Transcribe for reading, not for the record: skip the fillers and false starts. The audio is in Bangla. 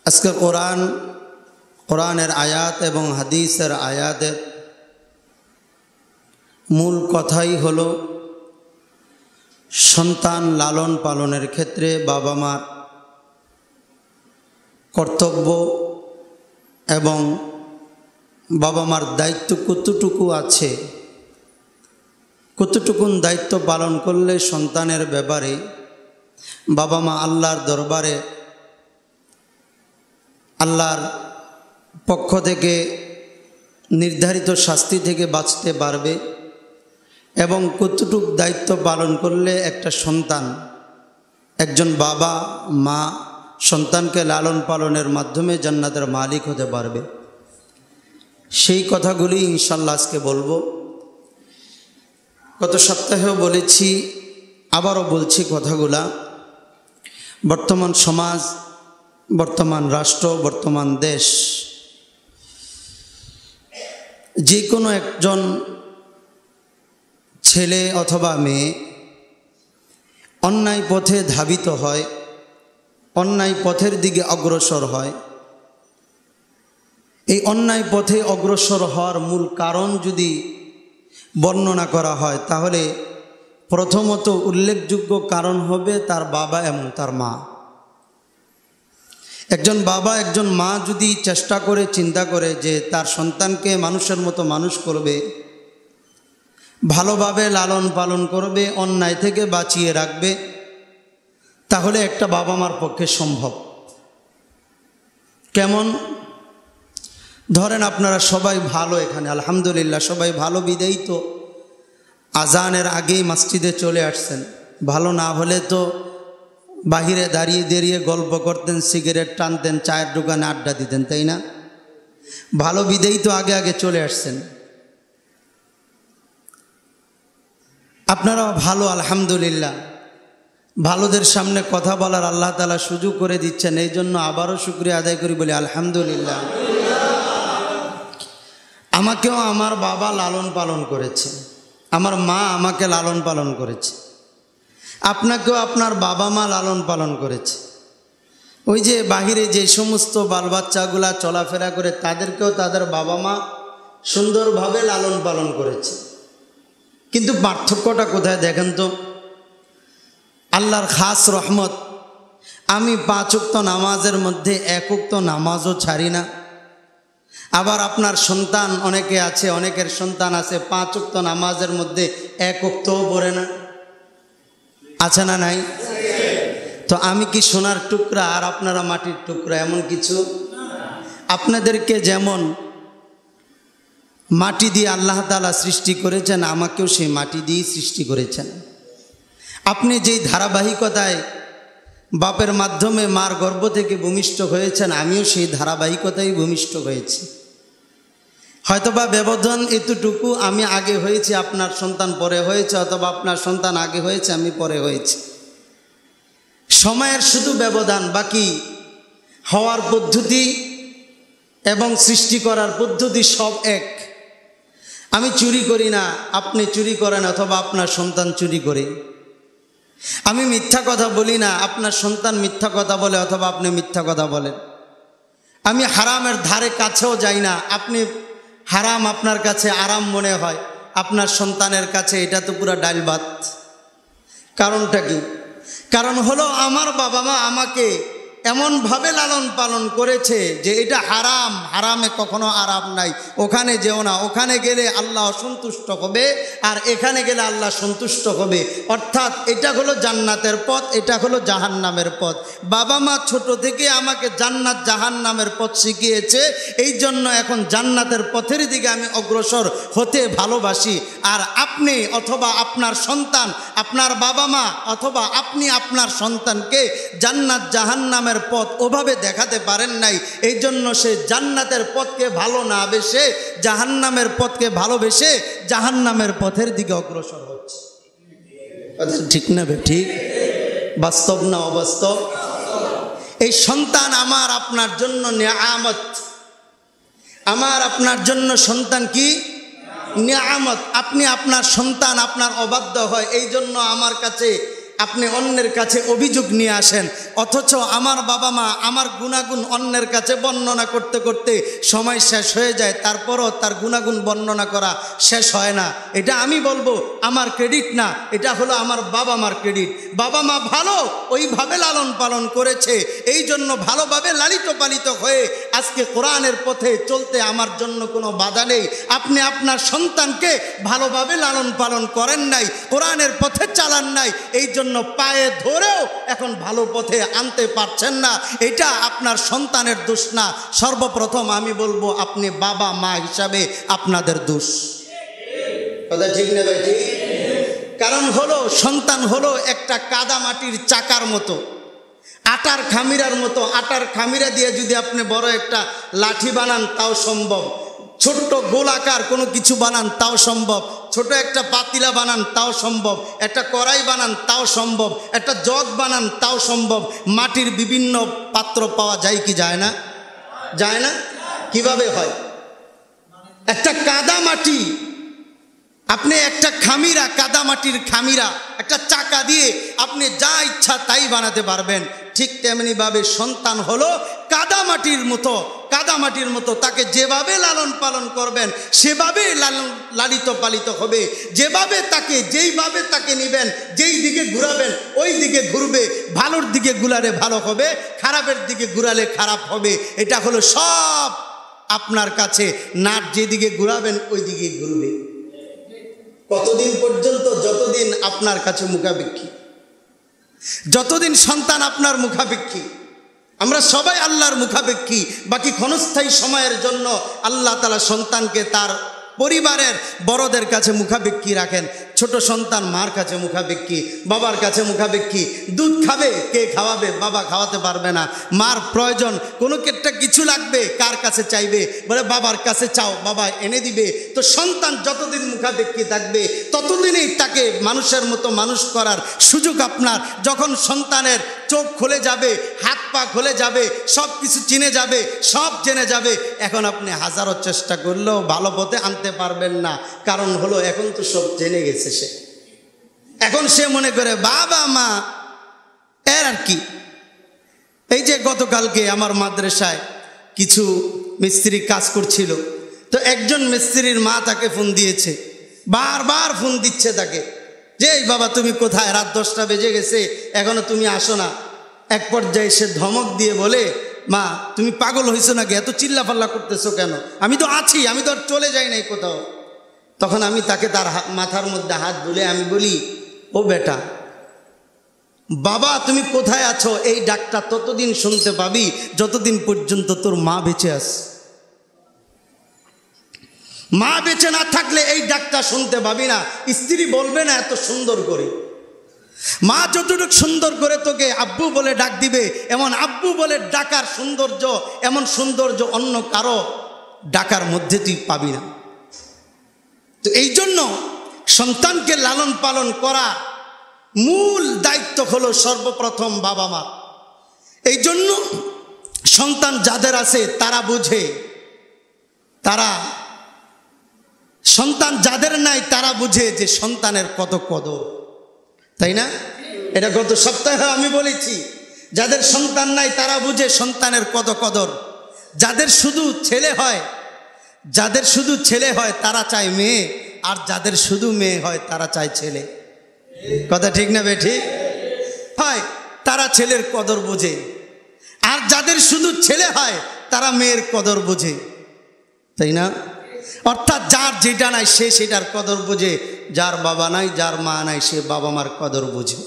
আজকে কোরআনের আয়াত এবং হাদিসের আয়াতের মূল কথাই হলো সন্তান লালন পালনের ক্ষেত্রে বাবা মার কর্তব্য এবং বাবা মার দায়িত্ব কতটুকু আছে, কতটুকুন দায়িত্ব পালন করলে সন্তানের ব্যাপারে বাবা মা আল্লাহর দরবারে আল্লাহর পক্ষ থেকে নির্ধারিত শাস্তি থেকে বাঁচতে পারবে এবং কতটুকু দায়িত্ব পালন করলে একটা সন্তান, একজন বাবা মা সন্তানকে লালন পালনের মাধ্যমে জান্নাতের মালিক হতে পারবে, সেই কথাগুলি ইনশাআল্লাহ আজকে বলবো। গত সপ্তাহেও বলেছি, আবারও বলছি কথাগুলা। বর্তমান সমাজ, বর্তমান রাষ্ট্র, বর্তমান দেশ, যে কোনো একজন ছেলে অথবা মেয়ে অন্যায় পথে ধাবিত হয়, অন্যায় পথের দিকে অগ্রসর হয়। এই অন্যায় পথে অগ্রসর হওয়ার মূল কারণ যদি বর্ণনা করা হয়, তাহলে প্রথমত উল্লেখযোগ্য কারণ হবে তার বাবা এবং তার মা। একজন বাবা একজন মা যদি চেষ্টা করে, চিন্তা করে যে তার সন্তানকে মানুষের মতো মানুষ করবে, ভালোভাবে লালন পালন করবে, অন্যায় থেকে বাঁচিয়ে রাখবে, তাহলে একটা বাবা মার পক্ষে সম্ভব। কেমন? ধরেন আপনারা সবাই ভালো, এখানে আলহামদুলিল্লাহ সবাই ভালো, বিদেই তো আজানের আগেই মসজিদে চলে আসছেন। ভালো না হলে তো বাহিরে দাঁড়িয়ে দাঁড়িয়ে গল্প করতেন, সিগারেট টানতেন, চায়ের দোকানে আড্ডা দিতেন, তাই না? ভালো বিদেই তো আগে আগে চলে আসছেন। আপনারা ভালো, আলহামদুলিল্লাহ। ভালোদের সামনে কথা বলার আল্লাহ তাআলা সুযোগ করে দিচ্ছেন, এই জন্য আবারও শুকরিয়া আদায় করি, বলি আলহামদুলিল্লাহ। আমাকেও আমার বাবা লালন পালন করেছে, আমার মা আমাকে লালন পালন করেছে, আপনাকেও আপনার বাবা মা লালন পালন করেছে। ওই যে বাহিরে যে সমস্ত বাল বাচ্চাগুলা চলাফেরা করে, তাদেরকেও তাদের বাবা মা সুন্দরভাবে লালন পালন করেছে। কিন্তু পার্থক্যটা কোথায় দেখেন তো? আল্লাহর খাস রহমত, আমি 5 ওয়াক্ত নামাজের মধ্যে 1 ওয়াক্ত নামাজও ছাড়ি না। আবার আপনার সন্তান অনেকে আছে, অনেকের সন্তান আছে 5 ওয়াক্ত নামাজের মধ্যে 1 ওয়াক্তও পড়ে না, আছে না নাই? তো আমি কি সোনার টুকরা আর আপনারা মাটির টুকরা? এমন কিছু। আপনাদেরকে যেমন মাটি দিয়ে আল্লাহ তাআলা সৃষ্টি করেছেন, আমাকেও সেই মাটি দিয়েই সৃষ্টি করেছেন। আপনি যেই ধারাবাহিকতায় বাপের মাধ্যমে মার গর্ভ থেকে ভূমিষ্ঠ হয়েছেন, আমিও সেই ধারাবাহিকতায় ভূমিষ্ঠ হয়েছি। হয়তোবা ব্যবধান এতটুকু, আমি আগে হয়েছি, আপনার সন্তান পরে হয়েছে, অথবা আপনার সন্তান আগে হয়েছে, আমি পরে হয়েছি। সময়ের শুধু ব্যবধান, বাকি হওয়ার পদ্ধতি এবং সৃষ্টি করার পদ্ধতি সব এক। আমি চুরি করি না, আপনি চুরি করেন, অথবা আপনার সন্তান চুরি করে। আমি মিথ্যা কথা বলি না, আপনার সন্তান মিথ্যা কথা বলে, অথবা আপনি মিথ্যা কথা বলেন। আমি হারামের ধারে কাছেও যাই না, আপনি হারাম আপনার কাছে আরাম মনে হয়, আপনার সন্তানের কাছে এটা তো পুরা ডাল ভাত। কারণটা কি? কারণ হলো আমার বাবা মা আমাকে এমনভাবে লালন পালন করেছে যে এটা হারাম, হারামে কখনো আরাম নাই। ওখানে যেও না, ওখানে গেলে আল্লাহ অসন্তুষ্ট হবে, আর এখানে গেলে আল্লাহ সন্তুষ্ট হবে। অর্থাৎ এটা হলো জান্নাতের পথ, এটা হলো জাহান্নামের পথ। বাবা মা ছোট থেকে আমাকে জান্নাত জাহান্নামের পথ শিখিয়েছে, এই জন্য এখন জান্নাতের পথের দিকে আমি অগ্রসর হতে ভালোবাসি। আর আপনি অথবা আপনার সন্তান, আপনার বাবা মা অথবা আপনি আপনার সন্তানকে জান্নাত জাহান্নামের পথ ওভাবে দেখাতে পারেন নাই, এই জন্য সে জান্নাতের পথকে ভালো না বেশে জাহান্নামের পথকে ভালোবেসে জাহান্নামের পথের দিকে অগ্রসর হচ্ছে। ঠিক না বে? ঠিক। বাস্তব না অবাস্তব? এই সন্তান আমার আপনার জন্য নিয়ামত, আমার আপনার জন্য সন্তান কি নিয়ামত। আপনি আপনার সন্তান আপনার অবাধ্য হয়, এই জন্য আমার কাছে আপনি অন্যের কাছে অভিযোগ নিয়ে আসেন, অথচ আমার বাবা মা আমার গুণাগুণ অন্যের কাছে বর্ণনা করতে করতে সময় শেষ হয়ে যায়, তারপরও তার গুণাগুণ বর্ণনা করা শেষ হয় না। এটা আমি বলবো আমার ক্রেডিট না, এটা হলো আমার বাবা মার ক্রেডিট। বাবা মা ভালো ওইভাবে লালন পালন করেছে, এই জন্য ভালোভাবে লালিত পালিত হয়ে আজকে কোরআনের পথে চলতে আমার জন্য কোনো বাধা নেই। আপনি আপনার সন্তানকে ভালোভাবে লালন পালন করেন নাই, কোরআনের পথে চালান নাই, এই জন্য পায়ে ধরেও এখন ভালো পথে আনতে পারছেন না। এটা আপনার সন্তানের দোষ না, সর্বপ্রথম আমি বলবো আপনি বাবা মা হিসাবে আপনাদের দোষ। কথা ঠিক না ভাই? ঠিক। কারণ হলো সন্তান হলো একটা কাদা মাটির চাকার মতো, আটার খামিরার মতো। আটার খামিরা দিয়ে যদি আপনি বড় একটা লাঠি বানান তাও সম্ভব, ছোট্ট গোলাকার কোনো কিছু বানান তাও সম্ভব, ছোট একটা পাতিলা বানান তাও সম্ভব, একটা কড়াই বানান তাও সম্ভব, একটা জগ বানান তাও সম্ভব। মাটির বিভিন্ন পাত্র পাওয়া যায় কি যায় না? যায় না? কিভাবে হয়? একটা কাদা মাটি, আপনি একটা খামিরা, কাদা মাটির খামিরা, একটা চাকা দিয়ে আপনি যা ইচ্ছা তাই বানাতে পারবেন। ঠিক তেমনিভাবে সন্তান হলো কাদা মাটির মতো, কাদা মাটির মতো। তাকে যেভাবে লালন পালন করবেন সেভাবেই লালিত পালিত হবে, যেভাবে তাকে যেইভাবে তাকে নেবেন, যেই দিকে ঘুরাবেন ওই দিকে ঘুরবে। ভালোর দিকে ঘুরালে ভালো হবে, খারাপের দিকে ঘুরালে খারাপ হবে। এটা হলো সব আপনার কাছে, নাট যেদিকে ঘুরাবেন ওই দিকে ঘুরবে। কতদিন পর্যন্ত? যতদিন আপনার কাছে মুখাপেক্ষী, যতদিন সন্তান আপনার মুখাপেক্ষী। আমরা সবাই আল্লাহর মুখাপেক্ষী। বাকি ক্ষণস্থায়ী সময়ের জন্য আল্লাহ তাআলা সন্তানকে তার পরিবারের বড়দের কাছে মুখাপেক্ষী রাখেন। ছোট সন্তান মার কাছে মুখাপেক্ষী, বাবার কাছে মুখাপেক্ষী। দুধ খাবে, কে খাওয়াবে? বাবা খাওয়াতে পারবে না। মার প্রয়োজন, কোনো একটা কিছু লাগবে, কার কাছে চাইবে? বলে বাবার কাছে চাও, বাবা এনে দিবে। তো সন্তান যতদিন মুখাপেক্ষী থাকবে ততদিনই তাকে মানুষের মতো মানুষ করার সুযোগ আপনার। যখন সন্তানের চোখ খুলে যাবে, হাত পা খুলে যাবে, সব কিছু চিনে যাবে, সব জেনে যাবে, এখন আপনি হাজারো চেষ্টা করলেও ভালো পথে আনতে পারবেন না। কারণ হলো এখন তো সব জেনে গেছে সে। এখন সে মনে করে বাবা মা এর আর কি। এই যে গতকালকে আমার মাদ্রাসায় কিছু মিস্ত্রি কাজ করছিল, তো একজন মিস্ত্রির মা তাকে ফোন দিয়েছে, বারবার ফোন দিচ্ছে তাকে যে এই বাবা তুমি কোথায়, রাত 10টা বেজে গেছে এখনো তুমি আসো না। এক পর্যায়ে সে ধমক দিয়ে বলে, মা তুমি পাগল হয়েছো নাকি, এত চিল্লাফাল্লা করতেছো কেন? আমি তো আছি, আমি তো আর চলে যাই নাই কোথাও। তখন আমি তাকে তার মাথার মধ্যে হাত বুলে আমি বলি, ও বেটা, বাবা তুমি কোথায় আছো এই ডাকটা ততদিন শুনতে পাবি যতদিন পর্যন্ত তোর মা বেঁচে আছে। মা বেঁচে না থাকলে এই ডাকটা শুনতে পাবি না। স্ত্রী বলবে না এত সুন্দর করে, মা যতটুকু সুন্দর করে তোকে আব্বু বলে ডাক দিবে, এমন আব্বু বলে ডাকার সৌন্দর্য, এমন সৌন্দর্য অন্য কারো ডাকার মধ্যে তুই পাবি না। তো এই জন্য সন্তানকে লালন পালন করা মূল দায়িত্ব হলো সর্বপ্রথম বাবা মা। এই জন্য সন্তান যাদের আছে তারা বুঝে, তারা সন্তান যাদের নাই তারা বুঝে যে সন্তানের কত কদর, তাই না? এটা গত সপ্তাহে আমি বলেছি, যাদের সন্তান নাই তারা বুঝে সন্তানের কত কদর। যাদের শুধু ছেলে হয়, যাদের শুধু ছেলে হয় তারা চায় মেয়ে, আর যাদের শুধু মেয়ে হয় তারা চায় ছেলে। কথা ঠিক না বেঠিক? হয় তারা ছেলের কদর বোঝে, আর যাদের শুধু ছেলে হয় তারা মেয়ের কদর বোঝে, তাই না? অর্থাৎ যার যেটা নাই সে সেটার কদর বোঝে, যার বাবা নাই যার মা নাই সে বাবা মার কদর বোঝে।